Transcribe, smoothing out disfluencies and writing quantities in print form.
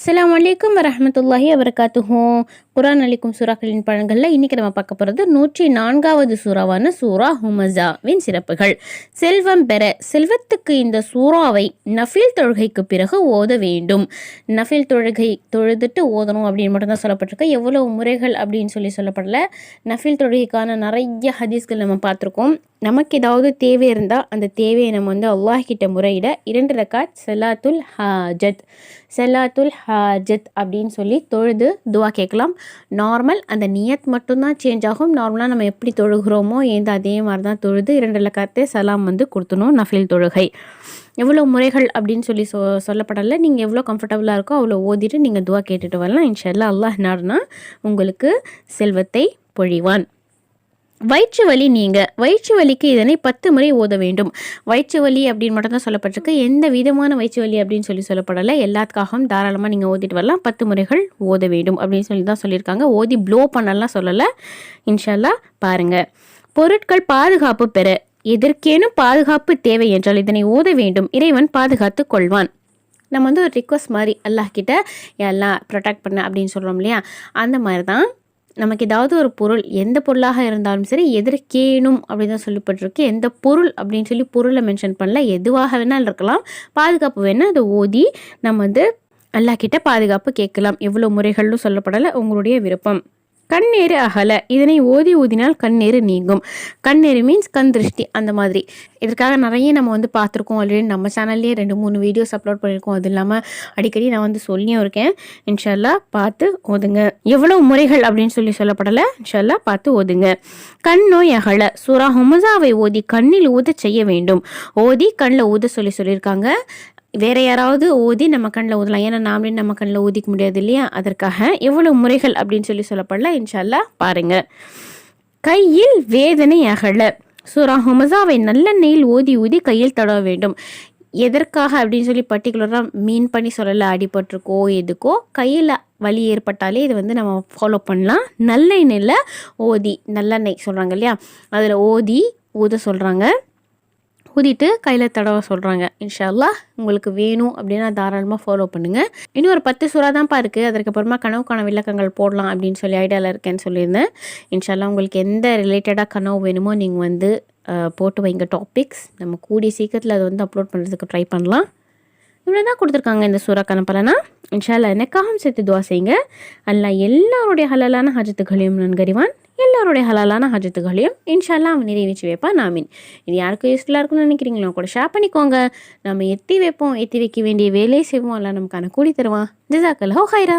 அஸ்ஸலாமு அலைக்கும் வரஹ்மத்துல்லாஹி வபரகாத்துஹு. குர்ஆன் அளிக்கும் சூறாக்களின் பலன்களில் இன்றைக்கி நம்ம பார்க்க போகிறது 104வது சூறாவான சூரா ஹுமஸாவின் சிறப்புகள். செல்வம் பெற செல்வத்துக்கு இந்த சூறாவை நஃபில் தொழுகைக்கு பிறகு ஓத வேண்டும். நஃபில் தொழுகை தொழுதுட்டு ஓதணும் அப்படின்னு மட்டும்தான் சொல்லப்பட்டிருக்கு. எவ்வளவு முறைகள் அப்படின்னு சொல்லப்படல. நஃபில் தொழுகைக்கான நிறைய ஹதீஸ்கள் நம்ம பார்த்துருக்கோம். நமக்கு ஏதாவது தேவை இருந்தால் அந்த தேவையை நம்ம அல்லாஹ் கிட்ட முறையிட 2 ரக்காத் சலாத்துல் ஹாஜத் அப்படின்னு சொல்லி தொழுது துவா கேட்கலாம். நார்மல் அந்த நியத் மட்டும்தான் சேஞ்ச் ஆகும். நார்மலாக நம்ம எப்படி தொழுகிறோமோ அதே மாதிரி தான் தொழுது 2 ரக்காத்தே சலாம் கொடுத்தணும். நஃபில் தொழுகை எவ்வளோ முறைகள் அப்படின்னு சொல்லப்படலை. நீங்கள் எவ்வளோ கம்ஃபர்டபுளாக இருக்கோ அவ்வளோ ஓதிட்டு நீங்கள் துவா கேட்டுட்டு வரலாம். இன்ஷா அல்லாஹ் அல்லாஹ் நாடுனா உங்களுக்கு செல்வத்தை பொழிவான். வயிற்று வலி வயிற்று வலிக்கு இதனை 10 முறை ஓத வேண்டும். வயிற்று வலி அப்படின்னு மட்டும் தான் சொல்லப்பட்டிருக்கு. எந்த விதமான வயிற்று வலி அப்படின்னு சொல்லப்படலை. எல்லாத்துக்காகவும் தாராளமாக நீங்கள் ஓதிட்டு வரலாம். 10 முறைகள் ஓத வேண்டும் அப்படின்னு தான் சொல்லியிருக்காங்க. ஓதி ப்ளோ பண்ணலாம் சொல்லலை. இன்ஷா அல்லாஹ் பாருங்கள். பொருட்கள் பாதுகாப்பு பெற எதற்கேனும் பாதுகாப்பு தேவை என்றால் இதனை ஓத வேண்டும். இறைவன் பாதுகாத்து கொள்வான். நம்ம ஒரு ரிக்வஸ்ட் மாதிரி அல்லாஹ் கிட்ட எல்லாம் ப்ரொடெக்ட் பண்ண அப்படின்னு சொல்கிறோம் இல்லையா, அந்த மாதிரி தான் நமக்கு ஏதாவது ஒரு பொருள் எந்த பொருளாக இருந்தாலும் சரி எதற்கேனும் அப்படின்னு தான் சொல்லப்பட்டிருக்கு. எந்த பொருள் அப்படின்னு சொல்லி பொருளை மென்ஷன் பண்ணல. எதுவாக வேணாலும் இருக்கலாம். பாதுகாப்பு வேணால் அதை ஓதி நம்ம அல்லாஹ் கிட்ட பாதுகாப்பு கேட்கலாம். எவ்வளோ முறைகளும் சொல்லப்படலை. உங்களுடைய விருப்பம். கண்ணேறு அகல இதனை ஓதினால் கண்ணேறு நீங்கும். கண்ணேறு மீன்ஸ் கண் திருஷ்டி அந்த மாதிரி. இதற்காக நிறைய நம்ம பார்த்துருக்கோம். ஆல்ரெடி நம்ம சேனல்லேயே 2-3 வீடியோஸ் அப்லோட் பண்ணியிருக்கோம். அது இல்லாமல் அடிக்கடி நான் சொல்லியும் இருக்கேன். இன்ஷா அல்லாஹ் பார்த்து ஓதுங்க. எவ்வளோ முறைகள் அப்படின்னு சொல்லப்படலை. இன்ஷா அல்லாஹ் பார்த்து ஓதுங்க. கண் நோய் அகல சூரா ஹுமஸாவை ஓதி கண்ணில் ஊத செய்ய வேண்டும். ஓதி கண்ணில் ஊத சொல்லியிருக்காங்க. வேற யாராவது ஓதி நம்ம கண்ணில் ஊதலாம். ஏன்னா நாமளே நம்ம கண்ணில் ஊதிக்க முடியாது இல்லையா, அதற்காக எவ்வளவு முறைகள் அப்படின்னு சொல்லப்படல. இன்ஷா அல்லாஹ் பாருங்க. கையில் வேதனை அகல சூரா ஹுமஸாவை நல்லெண்ணெயில் ஊதி கையில் தடவ வேண்டும். எதற்காக அப்படின்னு சொல்லி பர்டிகுலராக மீன் பண்ணி சொல்லலை. அடிபட்டிருக்கோ எதுக்கோ கையில் வலி ஏற்பட்டாலே இது நம்ம ஃபாலோ பண்ணலாம். நல்லெண்ணெயில் ஓதி, நல்லெண்ணெய் சொல்கிறாங்க இல்லையா, அதில் ஊத சொல்கிறாங்க. ஊதிட்டு கையில் தடவ சொல்கிறாங்க. இன்ஷா அல்லாஹ் உங்களுக்கு வேணும் அப்படின்னா தாராளமாக ஃபாலோ பண்ணுங்கள். இன்னும் ஒரு 10 சூறா தான்ப்பா இருக்குது. அதற்கப்புறமா கனவுக்கான விளக்கங்கள் போடலாம் அப்படின்னு சொல்லி ஐடியாவில் இருக்கேன்னு சொல்லியிருந்தேன். இன்ஷா அல்லாஹ் உங்களுக்கு எந்த ரிலேட்டடாக கனவு வேணுமோ நீங்கள் போட்டு வைங்க டாபிக்ஸ். நம்ம கூடிய சீக்கிரத்தில் அதை அப்லோட் பண்ணுறதுக்கு ட்ரை பண்ணலாம். இவ்வளோ தான் கொடுத்துருக்காங்க இந்த சூறாக்கான பலனா. இன்ஷா அல்லாஹ் எனக்காகவும் சேர்த்து துவா செய்யுங்க. அல்லாஹ் எல்லாருடைய ஹலாலான ஹஜத்துகளையும் நன்கறிவான். எல்லாருடைய ஹலாலான ஹஜத்துகளையும் இன்ஷா அல்லாஹ் அவன் நிறைவேற்றி வைப்பான். ஆமீன். இது யாருக்கும் யூஸ்ஃபுல்லாக இருக்குன்னு நினைக்கிறீங்களோ கூட ஷேர் பண்ணிக்கோங்க. நம்ம எத்தி வைக்க வேண்டிய வேலையை செய்வோம். அல்லாஹ் நமக்கான கூலி தருவான். ஜஸாக்கல்லாஹு ஹைரா.